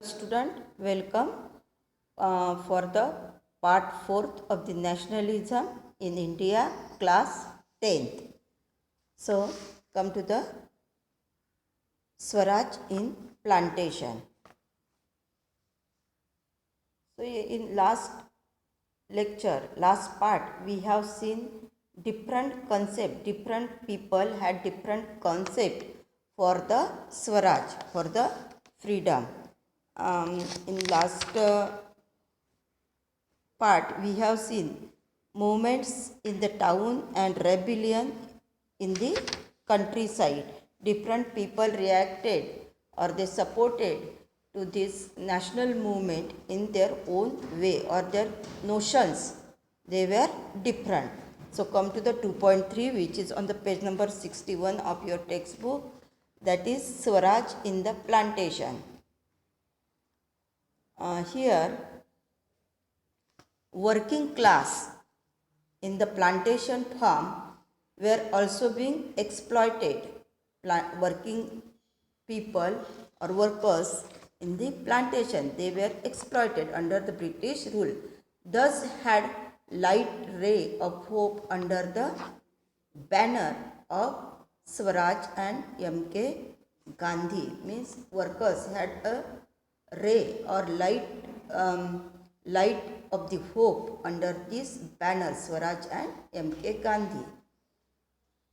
Student, welcome for the part 4th of the nationalism in India, class 10th. So, come to the Swaraj in plantation. So, in last lecture, last part, we have seen different concept. Different people had different concept for the Swaraj, for the freedom. In last part, we have seen movements in the town and rebellion in the countryside. Different people reacted or they supported to this national movement in their own way, or their notions, they were different. So come to the 2.3, which is on the page number 61 of your textbook, that is Swaraj in the plantation. Here working class in the plantation farm were also being exploited. Working people or workers in the plantation, they were exploited under the British rule. Thus had light ray of hope under the banner of Swaraj and M.K. Gandhi. Means workers had a ray or light of the hope under this banner, Swaraj and M.K. Gandhi.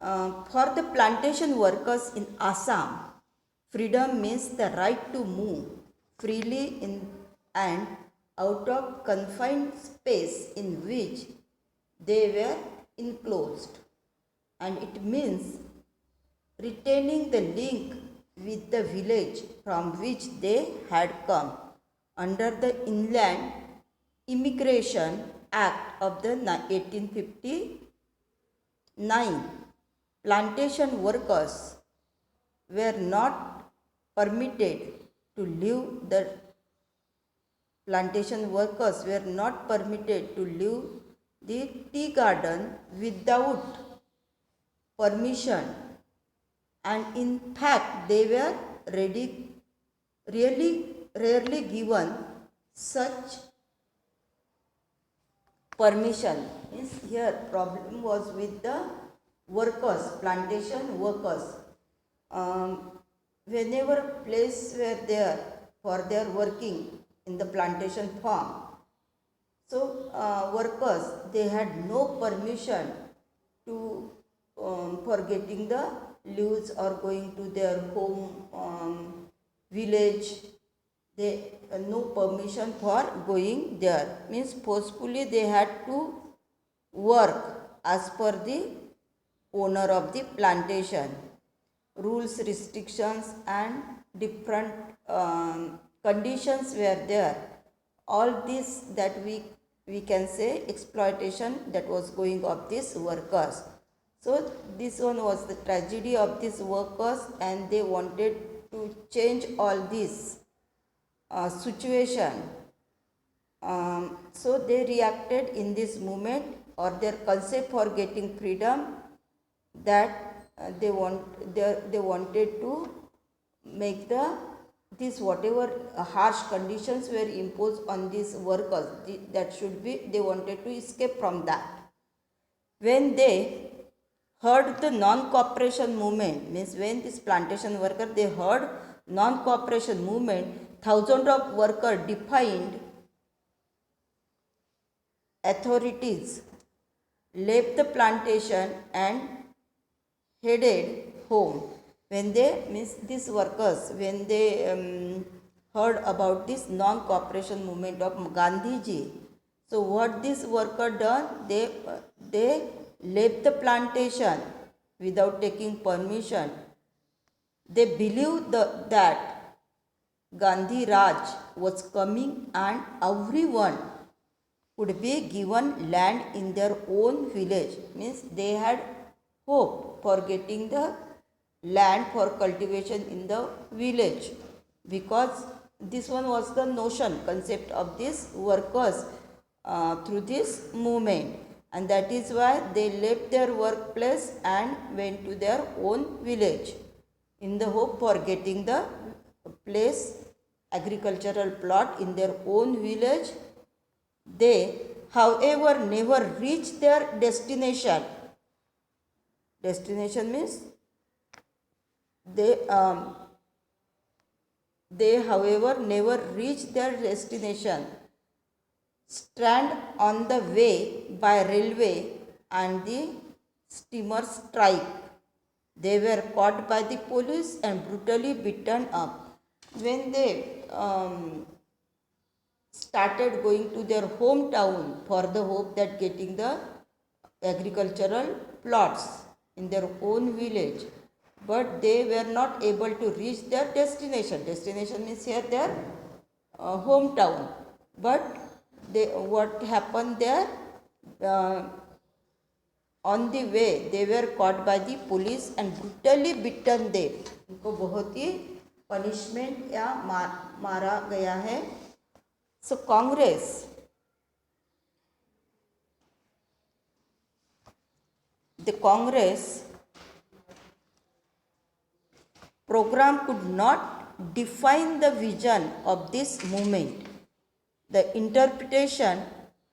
For the plantation workers in Assam, freedom means the right to move freely in and out of confined space in which they were enclosed, and it means retaining the link with the village from which they had come under the Inland Immigration Act of the 1859. Plantation workers were not permitted to leave the tea garden without permission, and in fact they were rarely given such permission. Means here problem was with the workers, plantation workers. Whenever place were there for their working in the plantation farm, so workers, they had no permission to for getting the leaves or going to their home village. They no permission for going there. Means forcefully they had to work as per the owner of the plantation. Rules, restrictions and different conditions were there. All this that we can say exploitation that was going of these workers. So this one was the tragedy of these workers, and they wanted to change all this situation. So they reacted in this movement, or their concept for getting freedom, that they wanted to make this whatever harsh conditions were imposed on these workers, that should be, they wanted to escape from that. When they heard the non-cooperation movement, means when this plantation worker, they heard non-cooperation movement, thousands of workers defied authorities, left the plantation and headed home. When they, means these workers, when they heard about this non-cooperation movement of Gandhiji, so what this worker done, they left the plantation without taking permission. They believed that Gandhi Raj was coming and everyone would be given land in their own village. Means they had hope for getting the land for cultivation in the village, because this one was the notion, concept of these workers through this movement, and that is why they left their workplace and went to their own village in the hope for getting the place agricultural plot in their own village. They, however, never reached their destination. Destination means they, um, they, however, never reached their destination. Strand on the way by railway and the steamer strike. They were caught by the police and brutally beaten up. When they started going to their hometown for the hope that getting the agricultural plots in their own village, but they were not able to reach their destination. Destination means here their hometown. But they, what happened there, on the way they were caught by the police and brutally beaten them. उनको बहुत ही punishment या मारा गया है. So Congress, the Congress program could not define the vision of this movement. The interpretation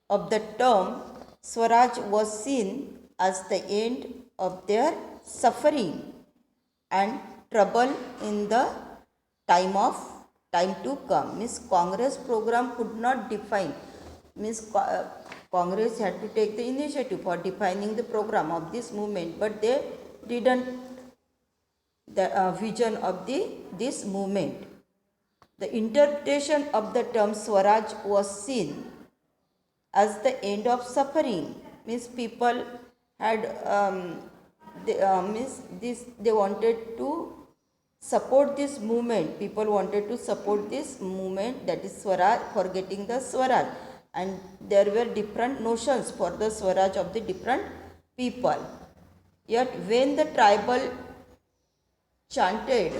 of the term Swaraj was seen as the end of their suffering and trouble in the time to come. Means Congress program could not define. Means Congress had to take the initiative for defining the program of this movement, but they didn't the vision of this movement. The interpretation of the term Swaraj was seen as the end of suffering. Means people had they wanted to support this movement. People wanted to support this movement, that is Swaraj, for getting the Swaraj, and there were different notions for the Swaraj of the different people. Yet when the tribal chanted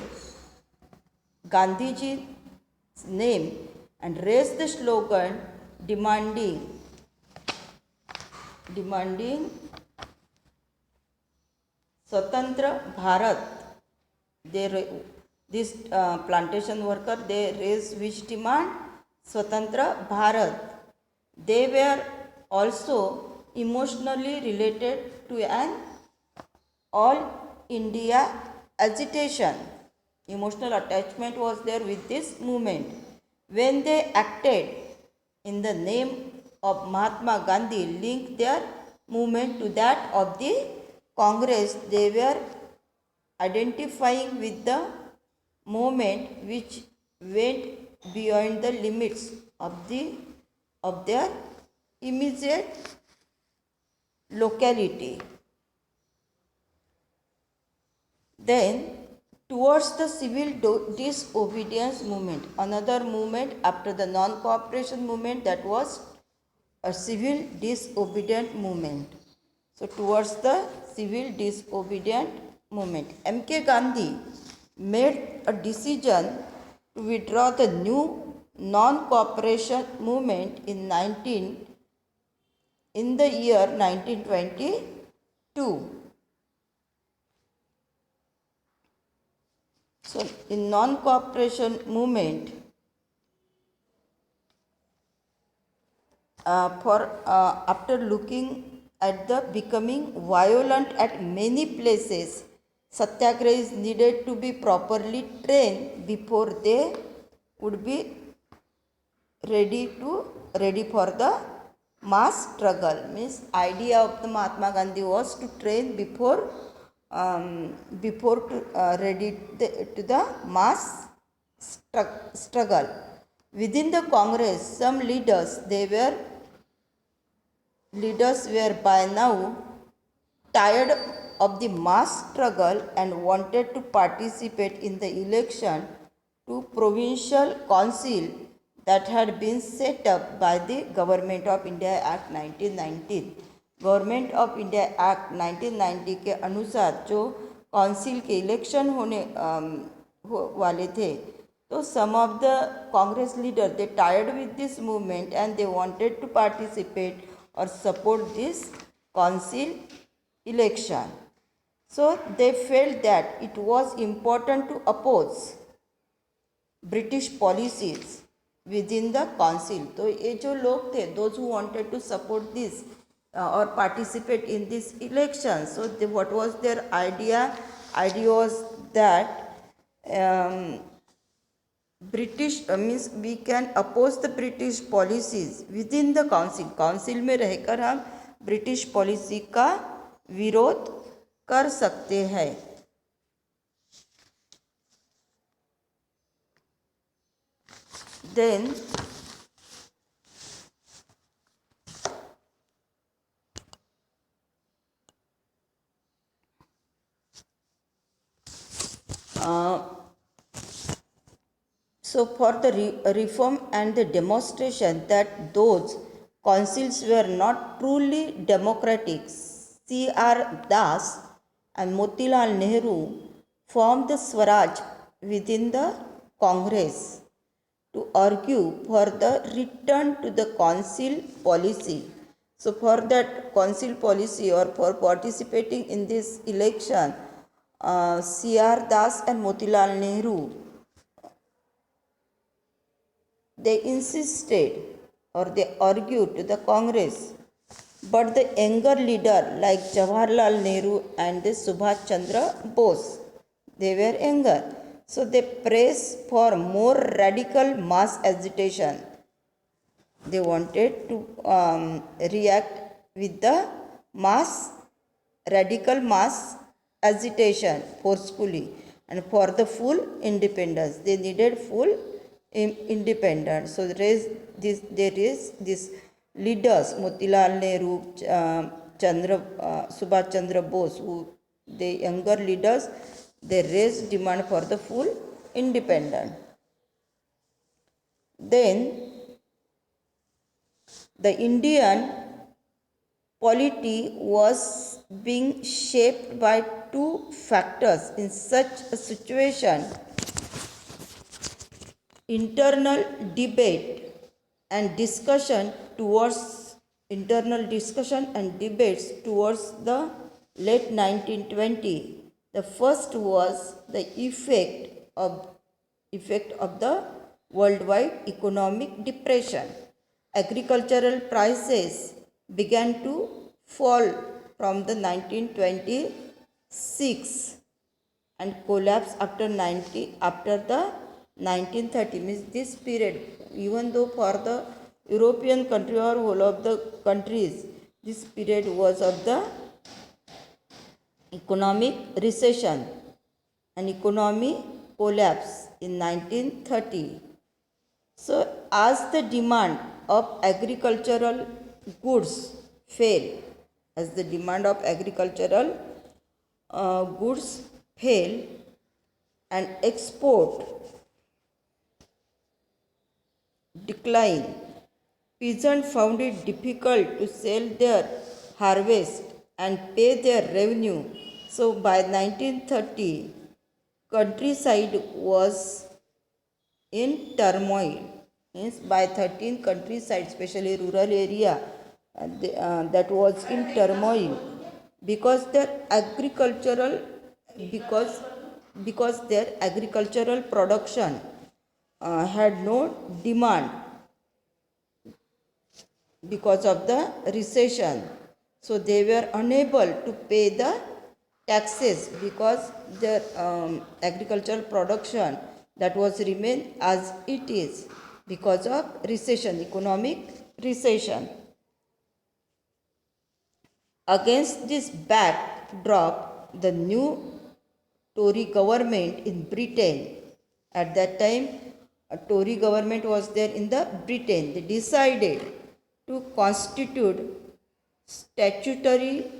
Gandhiji's name and raised the slogan demanding Swatantra Bharat, this plantation worker, they raised which demand? Swatantra Bharat. They were also emotionally related to an all India agitation. Emotional attachment was there with this movement. When they acted in the name of Mahatma Gandhi, linked their movement to that of the Congress, they were identifying with the movement which went beyond the limits of their immediate locality. Then towards the civil disobedience movement, another movement after the non-cooperation movement, that was a civil disobedient movement. So towards the civil disobedient movement, M.K. Gandhi made a decision to withdraw the new non-cooperation movement in the year 1922. So in non-cooperation movement, after looking at the becoming violent at many places, Satyagraha is needed to be properly trained before they would be ready for the mass struggle. Means idea of the Mahatma Gandhi was to train before ready to the mass struggle. Within the Congress, some leaders were by now tired of the mass struggle and wanted to participate in the election to provincial council that had been set up by the Government of India Act 1990. Government of India act 1990 के अनुसार जो council के election होने वाले थे, तो some of the Congress leader they टायर्ड with this movement and they wanted to participate और support this council election. So they felt that it was important to oppose British policies within the council. तो ये जो लोग थे, those who wanted to support this or participate in this election, so what was their idea? Idea was that British means we can oppose the British policies within the council. council में रहकर हम British policy का विरोध कर सकते हैं. Then so for the reform and the demonstration that those councils were not truly democratic, C.R. Das and Motilal Nehru formed the Swaraj within the Congress to argue for the return to the council policy. So for that council policy or for participating in this election, C.R. Das and Motilal Nehru, they insisted or they argued to the Congress. But the younger leader like Jawaharlal Nehru and Subhash Chandra Bose, they were younger. So they pressed for more radical mass agitation. They wanted to react with the radical mass agitation forcefully, and for the full independence. They needed full independence. So there is this leaders, Motilal Nehru, Subhash Chandra Bose, who the younger leaders, they raised demand for the full independence. Then the Indian polity was being shaped by two factors in such a situation: internal debates and debates towards the late 1920. The first was the effect of the worldwide economic depression. Agricultural prices began to fall from the 1926 and collapse after the 1930. Means this period, even though for the European country or whole of the countries, this period was of the economic recession and economy collapse in 1930. So as the demand of agricultural goods fell, and export decline, peasants found it difficult to sell their harvest and pay their revenue. So by 1930, countryside was in turmoil. Means by 13 countryside, especially rural area, that was in turmoil because their agricultural production had no demand because of the recession. So they were unable to pay the taxes because their agricultural production that was remain as it is because of recession, economic recession. Against this backdrop, the new Tory government in Britain, at that time a Tory government was there in the Britain, they decided to constitute statutory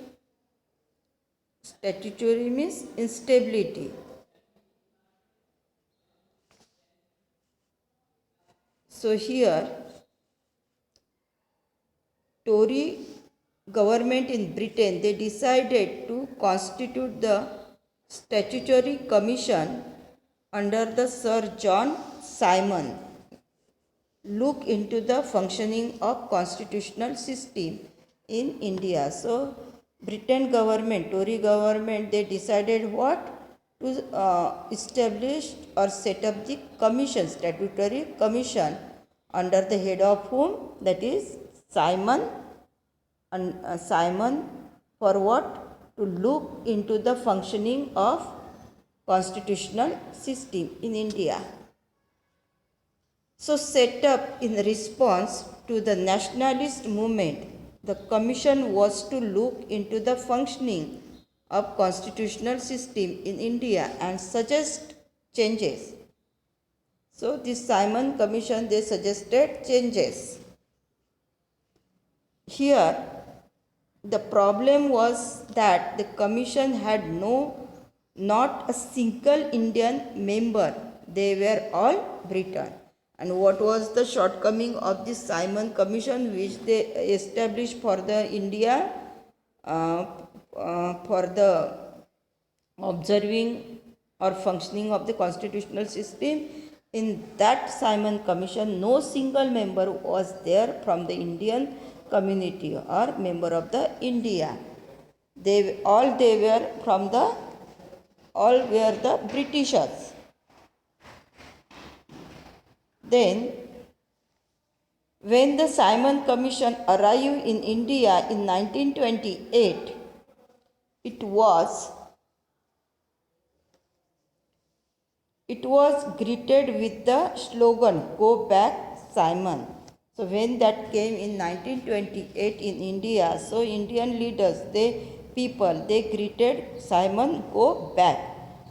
means instability. So here Tory government in Britain, they decided to constitute the statutory commission under the Sir John Simon, look into the functioning of constitutional system in India. So Britain government, Tory government, they decided what? to establish or set up the commission, statutory commission, under the head of whom? That is Simon, and Simon, for what? To look into the functioning of constitutional system in India. So set up in response to the nationalist movement, the commission was to look into the functioning of constitutional system in India and suggest changes. So this Simon Commission, they suggested changes. Here the problem was that the commission had not a single Indian member. They were all Briton. And what was the shortcoming of this Simon Commission which they established for the India, for the observing or functioning of the constitutional system? In that Simon Commission, no single member was there from the Indian community or member of the India. They were from the, all were the Britishers. Then, when the Simon Commission arrived in India in 1928, it was greeted with the slogan, "Go back, Simon." So when that came in 1928 in India, so Indian leaders, they greeted Simon, "Go back."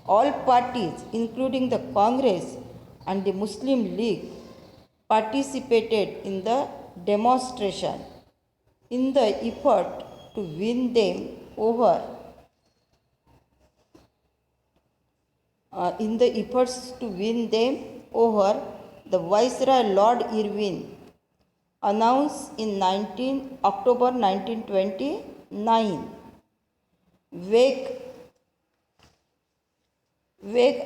All parties, including the Congress and the Muslim League, participated in the demonstration in the effort to win them over. In the efforts to win them over, the Viceroy Lord Irwin announced in October 1929, vague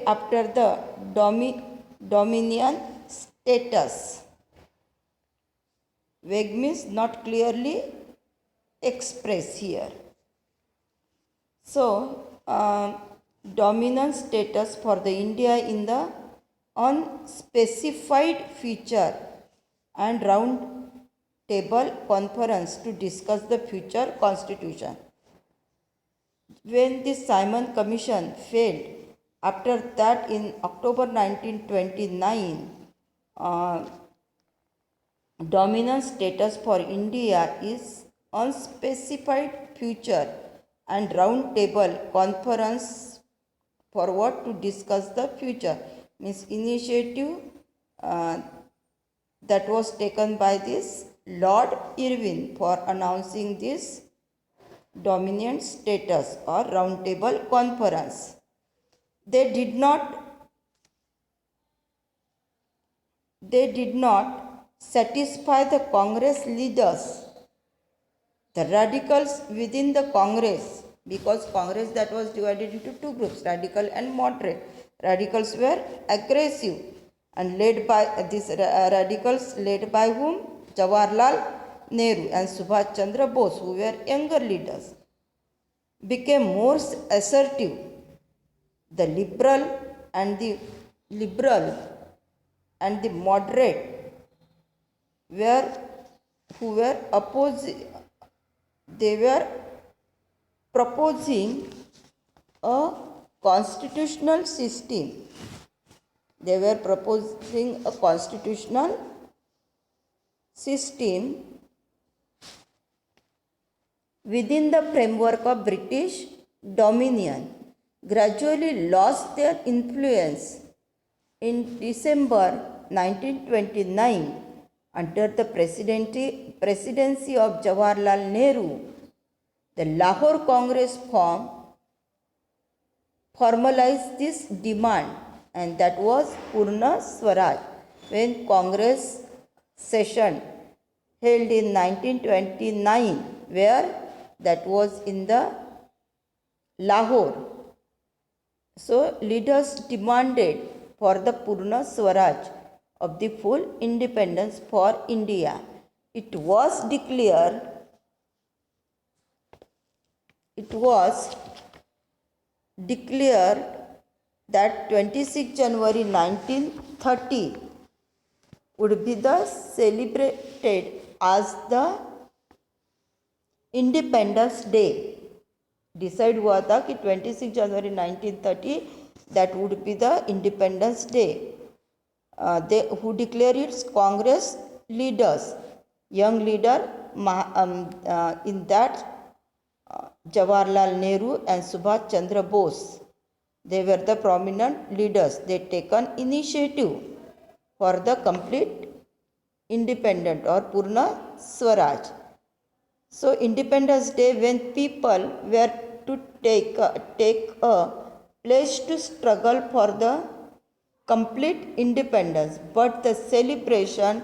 after the Dominion status. Vague means not clearly expressed here. So, dominant status for the India in the unspecified future and round table conference to discuss the future constitution. When this Simon Commission failed, after that in October 1929, dominant status for India is unspecified future and round table conference for what? To discuss the future. Means initiative that was taken by this Lord Irwin for announcing this dominant status or round table conference. They did not satisfy the Congress leaders, the radicals within the Congress, because Congress that was divided into two groups, radical and moderate. Radicals were aggressive and led by these radicals led by whom? Jawaharlal Nehru and Subhash Chandra Bose, who were younger leaders, became more assertive. The liberal and the moderate who were opposing, they were proposing a constitutional system. They were proposing a constitutional system within the framework of British dominion, gradually lost their influence. In December 1929, under the presidency of Jawaharlal Nehru, the Lahore Congress formalized this demand, and that was Purna Swaraj. When Congress session held in 1929, where that was in the Lahore. So leaders demanded for the Purna Swaraj of the full independence for India. It was declared that 26 January 1930 would be the celebrated as the independence day decide हुआ था कि 26 जनवरी 1930 that would be the independence day they who declare it's Congress leaders young leader in that Jawaharlal Nehru and Subhash Chandra Bose. They were the prominent leaders. They taken initiative for the complete independent or Purna Swaraj. So Independence Day, when people were to take a pledge to struggle for the complete independence, but the celebration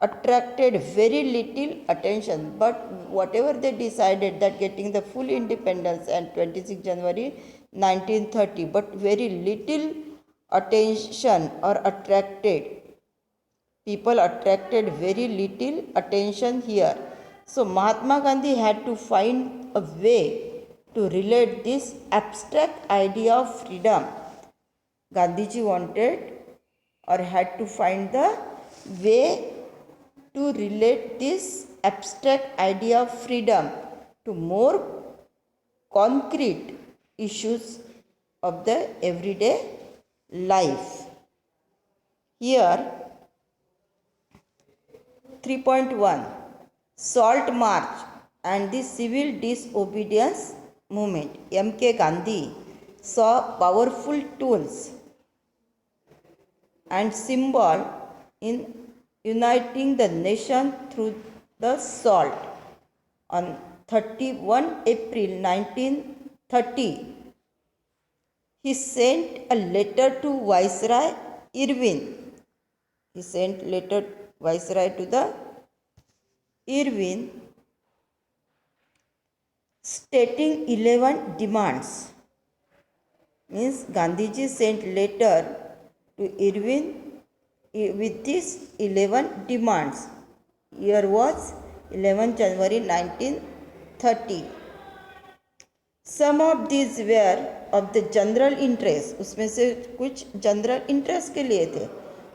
attracted very little attention. But whatever they decided that getting the full independence and 26 January 1930, but very little attention or people attracted very little attention here. So Mahatma Gandhi had to find a way to relate this abstract idea of freedom. Gandhiji wanted or had to find the way to relate this abstract idea of freedom to more concrete issues of the everyday life. Here 3.1 Salt March and the Civil Disobedience Movement. M.K. Gandhi saw powerful tools and symbol in uniting the nation through the salt. On 31 April 1930, he sent a letter to Viceroy Irwin. He sent letter Viceroy to the Irwin stating 11 demands. Means Gandhiji sent letter to Irwin with these 11 demands. Year was 11 January 1930. Some of these were of the general interest. उसमें से कुछ general interest के लिए थे.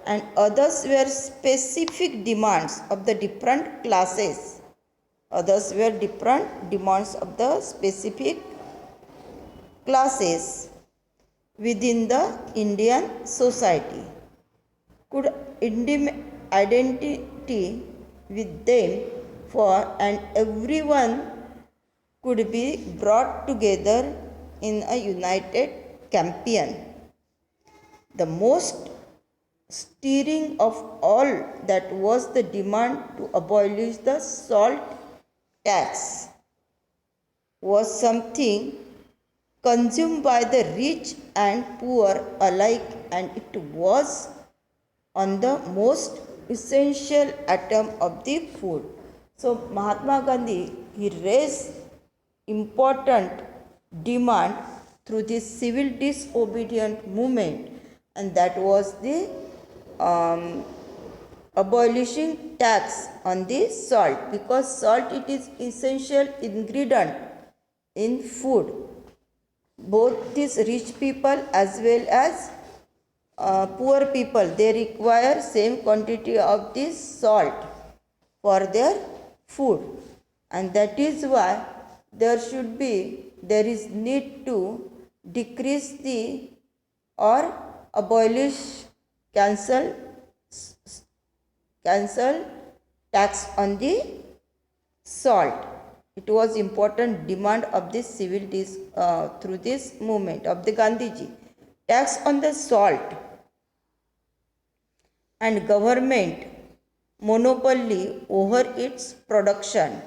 And others were specific demands of the different classes. Others were different demands of the specific classes within the Indian society. Could identity with them for and everyone could be brought together in a united campaign. The most stirring of all that was the demand to abolish the salt tax was something consumed by the rich and poor alike, and it was on the most essential atom of the food. So Mahatma Gandhi, he raised important demand through this civil disobedient movement, and that was the abolishing tax on the salt, because salt it is essential ingredient in food. Both these rich people as well as poor people, they require same quantity of this salt for their food, and that is why there is need to decrease the or abolish cancel tax on the salt. It was important demand of this through this movement of the Gandhiji. Tax on the salt and government monopoly over its production.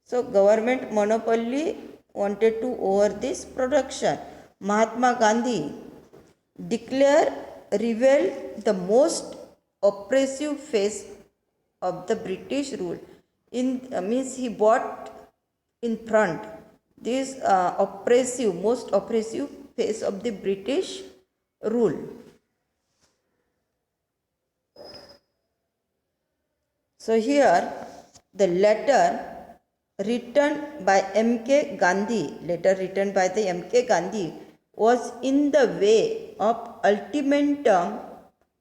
So government monopoly wanted to over this production. Mahatma Gandhi revealed the most oppressive phase of the British rule. Means he brought in front this most oppressive phase of the British rule. So here the letter written by M.K. Gandhi was in the way of ultimatum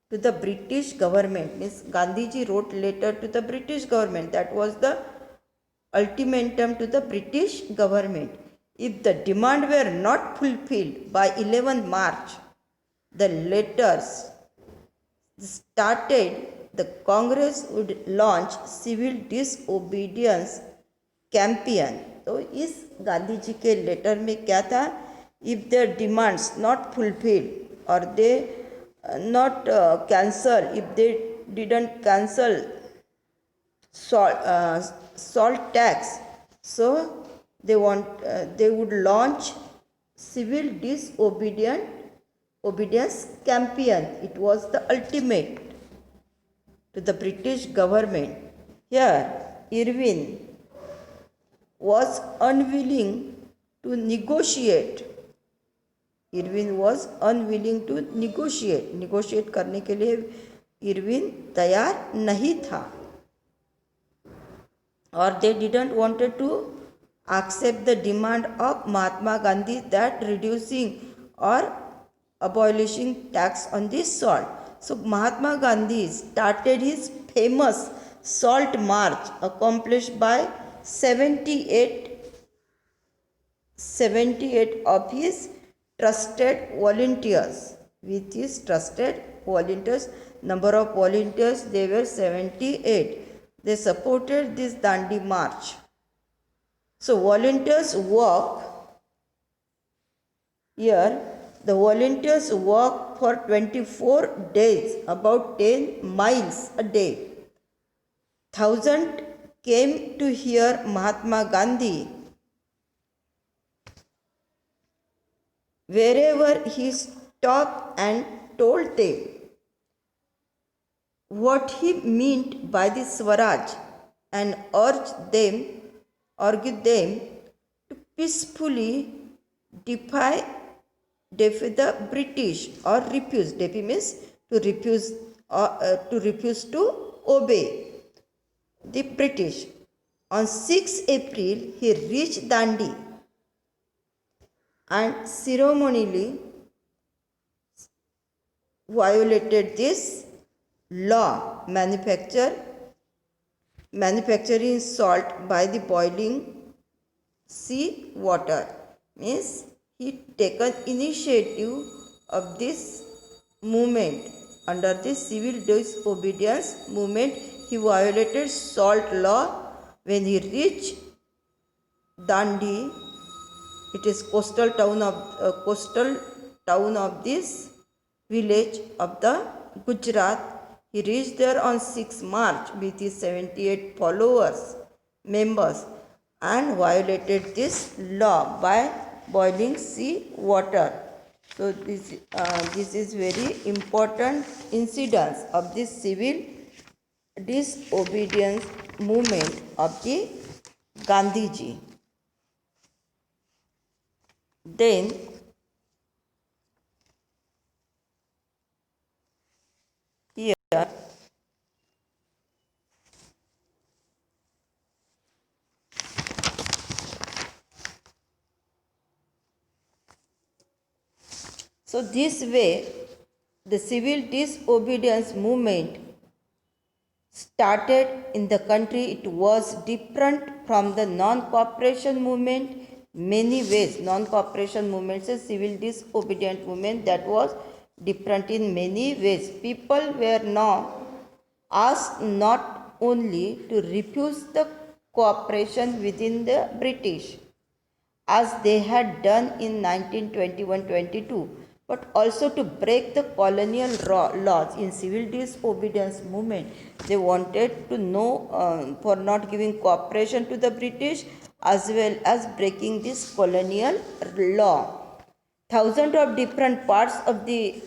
to the British government. Means Gandhiji wrote letter to the British government. That was the ultimatum to the British government. If the demand were not fulfilled by 11 March, the letters started the Congress would launch civil disobedience campaign. तो इस गांधी जी के letter में क्या था? If their demands not fulfilled or they not cancel, if they didn't cancel salt tax, so they would launch civil obedience campaign. It was the ultimate to the British government. Here, Irving was unwilling to negotiate. Irving was unwilling to negotiate. Negotiate करने के लिए Irving तैयार नहीं था. Or they didn't wanted to accept the demand of Mahatma Gandhi that reducing or abolishing tax on this salt. So Mahatma Gandhi started his famous salt march accomplished by 78 of his trusted volunteers. With his trusted volunteers, number of volunteers, they were 78. They supported this Dandi march. So volunteers work here. The volunteers work for 24 days, about 10 miles a day. 1,000 came to hear Mahatma Gandhi. Wherever he stopped and told them what he meant by the Swaraj and argued them to peacefully defy the British or refuse. Defy means to refuse to obey the British. On 6 April, he reached Dandi and ceremonially violated this law, manufacturing salt by the boiling sea water. Means he taken initiative of this movement. Under this civil disobedience movement, he violated salt law. When he reached Dandi, it is coastal town of this village of the Gujarat. He reached there on 6 March with his 78 members, and violated this law by boiling sea water. So this is very important incidence of this civil disobedience movement of the Gandhiji. Then here so this way the civil disobedience movement started in the country. It was different from the non-cooperation movement many ways. Non-cooperation movement is civil disobedience movement that was different in many ways. People were now asked not only to refuse the cooperation within the British as they had done in 1921-22, but also to break the colonial laws. In civil disobedience movement, they wanted to know for not giving cooperation to the British as well as breaking this colonial law. Thousands of different parts of the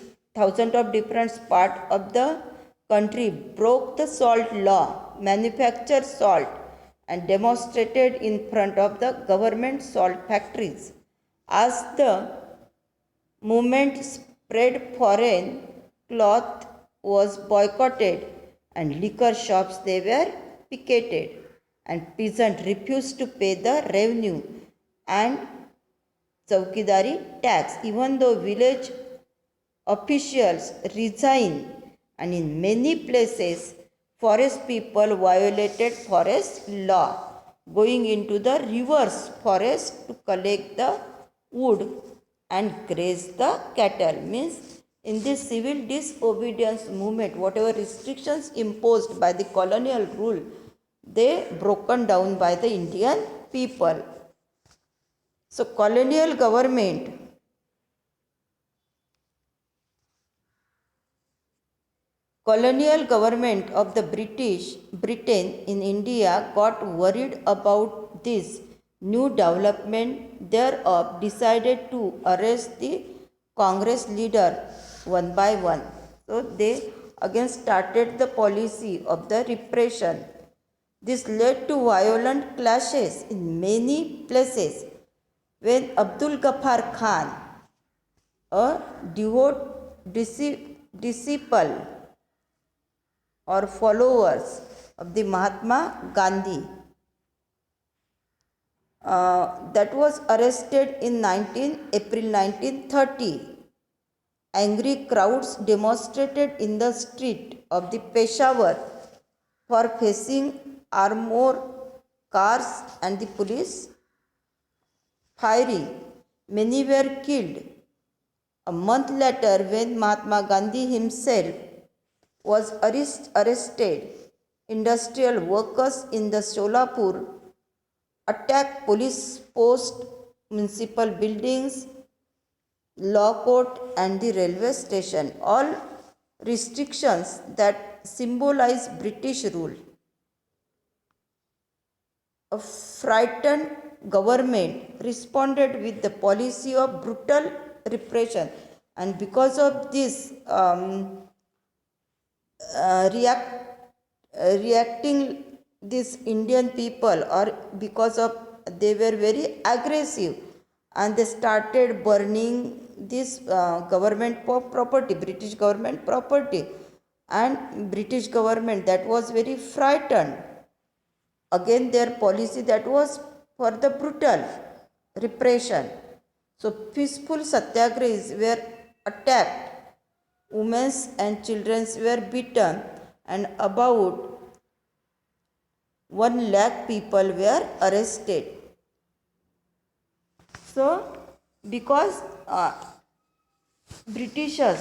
country broke the salt law, manufactured salt, and demonstrated in front of the government salt factories. As the movement spread, foreign cloth was boycotted and liquor shops they were picketed, and peasants refused to pay the revenue and Chowkidari tax, even though village officials resign, and in many places forest people violated forest law, going into the rivers forest to collect the wood and graze the cattle. Means in this civil disobedience movement, whatever restrictions imposed by the colonial rule, they broken down by the Indian people. So colonial government of the Britain in India got worried about this new development, thereof decided to arrest the Congress leader one by one. So they again started the policy of the repression. This led to violent clashes in many places when Abdul Ghaffar Khan, a disciple or followers of the Mahatma Gandhi, that was arrested in April 1930. Angry crowds demonstrated in the street of the Peshawar for facing armored cars and the police firing. Many were killed. A month later, when Mahatma Gandhi himself was arrested, industrial workers in the Solapur attacked police post, municipal buildings, law court and the railway station, all restrictions that symbolize British rule. A frightened government responded with the policy of brutal repression, and because of this reacting this Indian people, or because of they were very aggressive, and they started burning this government property, British government property, and British government that was very frightened. Again their policy that was for the brutal repression. So peaceful satyagrahis were attacked, women and children were beaten, and about 1 lakh people were arrested. So because Britishers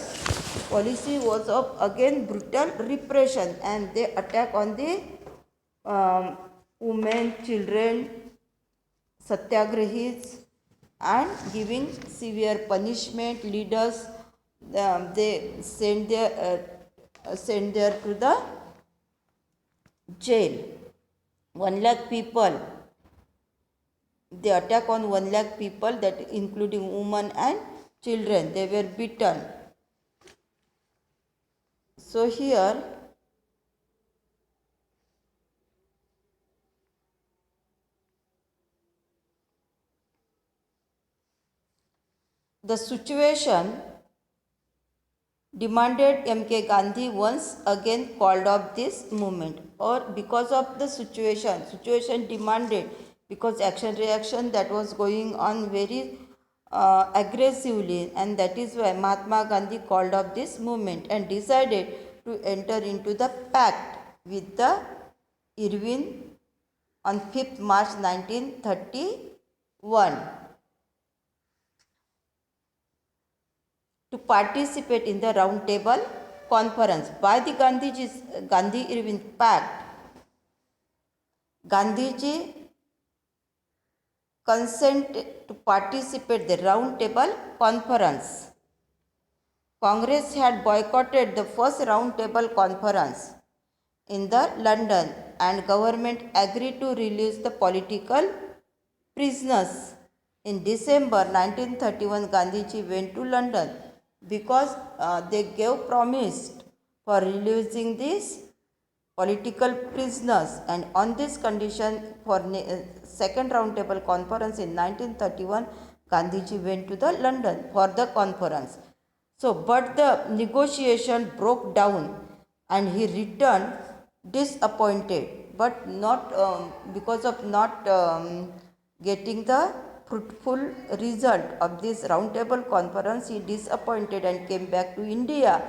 policy was of again brutal repression, and they attack on the women, children, satyagrahis, and giving severe punishment. Leaders they send there to the jail. 1 lakh people, they attack on 1 lakh people, that including women and children, they were beaten. So here the situation demanded M.K. Gandhi once again called off this movement, or because of the situation demanded, because action reaction that was going on very aggressively, and that is why Mahatma Gandhi called off this movement and decided to enter into the pact with the Irvine on 5th March 1931 to participate in the round table conference. By the Gandhi-Irvine Pact, Gandhiji consented to participate the round table conference. Congress had boycotted the first round table conference in the London, and government agreed to release the political prisoners. In December 1931, Gandhiji went to London because they gave promise for releasing these political prisoners, and on this condition, for second round table conference in 1931, Gandhiji went to the London for the conference. So but the negotiation broke down and he returned disappointed, but not because of not getting the fruitful result of this roundtable conference, he disappointed and came back to India,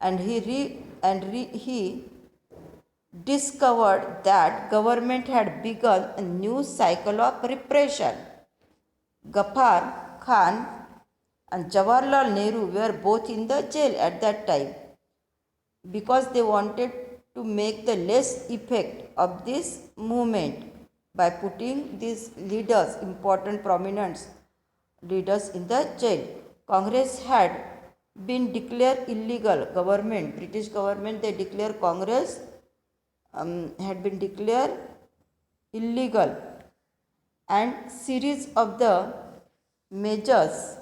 and he discovered that government had begun a new cycle of repression. Ghaffar Khan and Jawaharlal Nehru were both in the jail at that time because they wanted to make the less effect of this movement by putting these leaders, important prominent leaders, in the jail. Congress had been declared illegal. British government, they declared Congress had been declared illegal, and series of the measures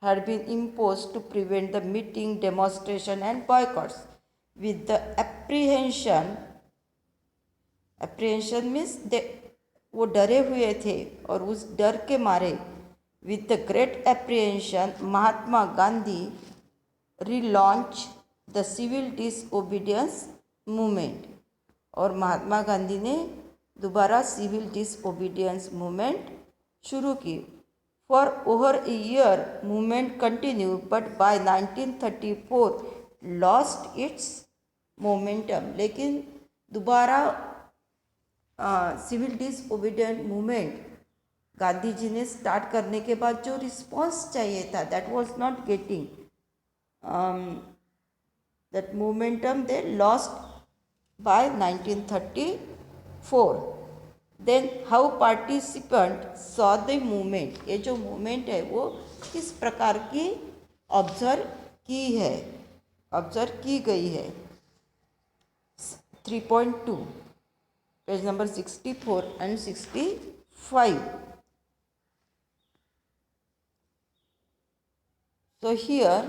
had been imposed to prevent the meeting, demonstration and boycotts. With the apprehension means वो डरे हुए थे और उस डर के मारे, with the great apprehension, Mahatma Gandhi relaunched the civil disobedience movement. और महात्मा गांधी ने दोबारा सिविल डिसओबीडियंस मूवमेंट शुरू की. For over a year, movement continued, but by 1934 lost its momentum. लेकिन दोबारा civil disobedient movement Gandhi ji ने स्टार्ट करने के बाद जो रिस्पॉन्स चाहिए था, that was not getting that momentum, they lost by 1934. Then how participants saw the movement. ये जो मूवमेंट है वो किस प्रकार की ऑब्जर्व की गई है. 3.2 page number 64 and 65. So here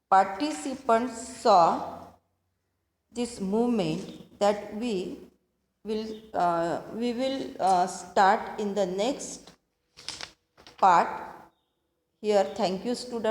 participants saw this movement that we will start in the next part. Here, thank you students.